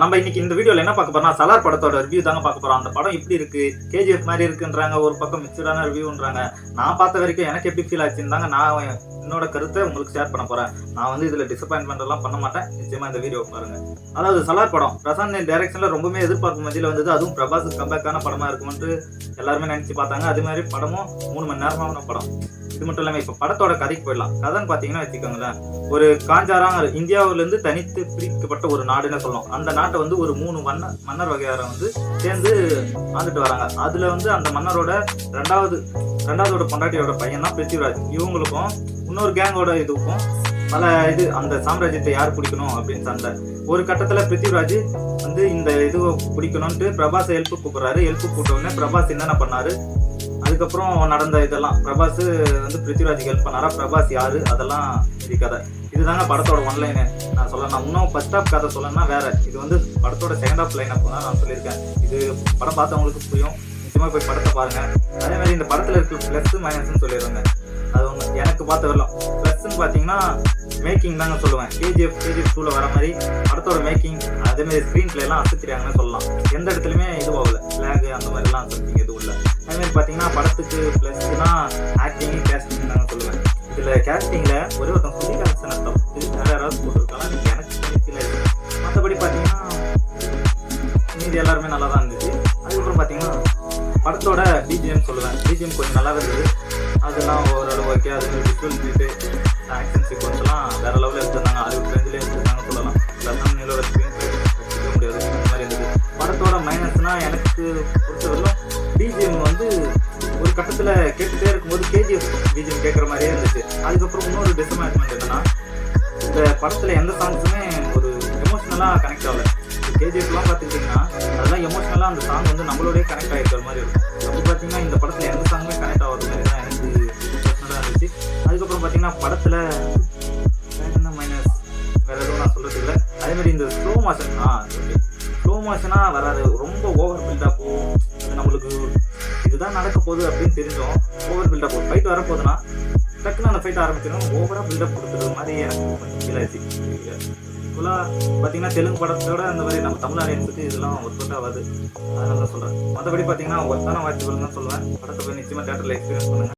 நம்ம இன்னைக்கு இந்த வீடியோல என்ன பார்க்க போறோம்னா சலார் படத்தோட ரிவ்யூ தாங்க பார்க்க போறோம். அந்த படம் எப்படி இருக்கு, கேஜிஎஃப் மாதிரி இருக்குன்றாங்க, ஒரு பக்கம் மிக்சடான ரிவ்யூன்றாங்க. நான் பார்த்த வரைக்கும் எனக்கு எப்படி ஃபீல் ஆச்சுன்னு தாங்க நான் என்னோட கருத்தை உங்களுக்கு ஷேர் பண்ண போறேன். நான் இதுல டிசப்பாயின்மெண்ட் எல்லாம் பண்ண மாட்டேன். நிச்சயமா இந்த வீடியோ பாருங்க. அதாவது சலார் படம் பிரசாந்த் டைரக்ஷன்ல ரொம்பவே எதிர்பார்க்கும் மத்தியில வந்தது. அதுவும் பிரபாஸ் கம்பேக்கான படமா இருக்கும்னு எல்லாருமே நினைச்சு பார்த்தாங்க. அது மாதிரி படமும் 3 மணி நேரமான படம். இது மட்டும் இல்லாம இப்ப படத்தோட கதைக்கு போயிடலாம். கதைன்னு பாத்தீங்கன்னா வச்சுக்கோங்களேன், ஒரு காஞ்சாரா இந்தியாவில இருந்து தனித்து பிரிக்கப்பட்ட ஒரு நாடுன்னு சொல்லணும். அந்த நாட்டை ஒரு 3 மன்னர் வகையார சேர்ந்து ஆண்டுட்டு வராங்க. அதுல அந்த மன்னரோட ரெண்டாவதோட பொண்டாட்டியோட பையன் தான் பிருத்திவிராஜ். இவங்களுக்கும் இன்னொரு கேங்கோட இதுக்கும் அந்த சாம்ராஜ்யத்தை யார் பிடிக்கணும் அப்படின்னு சண்டை. ஒரு கட்டத்துல பிருத்திவிராஜ் இந்த இது பிடிக்கணும்ட்டு பிரபாஸ் ஹெல்ப் கூப்பிடுறாரு. ஹெல்ப் கூப்பிட்ட உடனே பிரபாஸ் என்னென்ன பண்ணாரு, அதுக்கப்புறம் நடந்த இதெல்லாம் பிரபாஸ் பிருத்திவிராஜுக்கு ஹெல்ப் பண்ணாரா, பிரபாஸ் யாரு, அதெல்லாம் இது கதை. இதுதாங்க படத்தோட ஒன்லைனு. நான் சொல்லணும் இன்னும் ஃபர்ஸ்ட் ஹாஃப் கதை சொல்லணும்னா வேற. இது படத்தோட செகண்ட் ஹாஃப் லைன் அப்போ தான் நான் சொல்லியிருக்கேன். இது படம் பார்த்தவங்களுக்கு புரியும். நிச்சயமா போய் படத்தை பாருங்க. அதே மாதிரி இந்த படத்துல இருக்க பிளஸ் மைனஸ்ன்னு சொல்லிடுவாங்க. அது எனக்கு பார்த்த வரலாம். பிளஸ்ன்னு பார்த்தீங்கன்னா மேக்கிங் தாங்க சொல்லுவேன். கேஜிஎஃப் 2ல வர மாதிரி படத்தோட மேக்கிங், அதே மாதிரி ஸ்க்ரீன் பிளே எல்லாம் அசைக்கிறாங்கன்னு சொல்லலாம். எந்த இடத்துலையுமே இதுவாகல, ஃபிளாக் அந்த மாதிரிலாம் அசைச்சிங்க எதுவும் இல்லை. அதே மாதிரி பார்த்தீங்கன்னா படத்துக்கு பிளஸ்னா ஆக்டிங், கேஸ்டிங் தாங்க சொல்லுவேன். இதுல கேஸ்டிங்ல ஒரே ஒருத்தன் சுதிகாசனை தப்பு வேற யாராவது போட்டிருக்காங்க. எனக்கு ஃபீல் ஆயிடுச்சு. மற்றபடி பார்த்தீங்கன்னா மீதி எல்லாருமே நல்லா தான் இருந்துச்சு. அதுக்கப்புறம் பார்த்தீங்கன்னா படத்தோட பிஜிஎம் சொல்லுவேன். பிஜிஎம் கொஞ்சம் நல்லா இருந்தது. அதெல்லாம் ஓரளவு ஓகே. அது மாதிரி விஷுவல் பீட்டு, ஆக்ஷன் சீக்வன்ஸ் எல்லாம் வேற லெவலில் எடுத்திருந்தாங்க. ஹாலிவுட் ரேஞ்சிலே எடுத்திருந்தாங்க சொல்லலாம். பிரசாந்த் ஸ்க்ரீன் பிளே வச்சுக்க முடியாது, இந்த மாதிரி இருந்தது. படத்தோட மைனஸ்னா எனக்கு பொறுத்தவரைக்கும் பிஜிஎம் ஒரு கட்டத்தில் கேட்டுகிட்டே இருக்கும்போது கேஜிஎஃப் பிஜிஎம் கேட்குற மாதிரியே இருந்துச்சு. அதுக்கப்புறம் இன்னொரு டிசப்பாயின்மெண்ட் என்னன்னா, இந்த படத்தில் எந்த சாங்ஸுமே ஒரு எமோஷ்னலாக கனெக்ட் ஆகலை. கேஜிஎஃப்லாம் பார்த்துக்கிட்டிங்கன்னா அதெல்லாம் எமோஷ்னலாக அந்த சாங் நம்மளோடய கனெக்ட் ஆகிருக்கிற மாதிரி இருக்கும். அப்போ பார்த்தீங்கன்னா இந்த படத்தில் எந்த சாங்குமே கனெக்ட் ஆகிறது மாதிரி தான் எனக்கு பர்சனலாக இருந்துச்சு. அதுக்கப்புறம் பார்த்தீங்கன்னா படத்தில் என்ன மைனஸ் வேறு எதுவும் நான் சொல்கிறது இல்லை. அதேமாதிரி இந்த ஸ்லோ மோஷனாக வராது. ரொம்ப ஓவர் பில்டாக போகும். நம்மளுக்கு இதுதான் நடக்க போகுது அப்படின்னு தெரிஞ்சோம். ஓவர் பில்டாக போகும். ஃபைட் வரப்போகுதுன்னா டக்குன்னு அந்த ஃபைட் ஆரம்பிச்சிடும். ஓவராக பில்டப் கொடுக்குறது மாதிரி எனக்கு கொஞ்சம் ஃபீல் ஆயிடுச்சு. ஃபுல்லாக பார்த்தீங்கன்னா தெலுங்கு படத்தோட அந்த மாதிரி நம்ம தமிழ் ஆடியன்ஸுக்கு இதெல்லாம் ஒர்க் அவுட் ஆகாது. அதனால தான் சொல்கிறேன். மற்றபடி பார்த்தீங்கன்னா ஒர்த்தான வாய்ப்புகள் தான் சொல்லுவேன். படத்தை போய் நிச்சயமாக தேட்டரில் எக்ஸ்பீரியன்ஸ் பண்ணுங்கள்.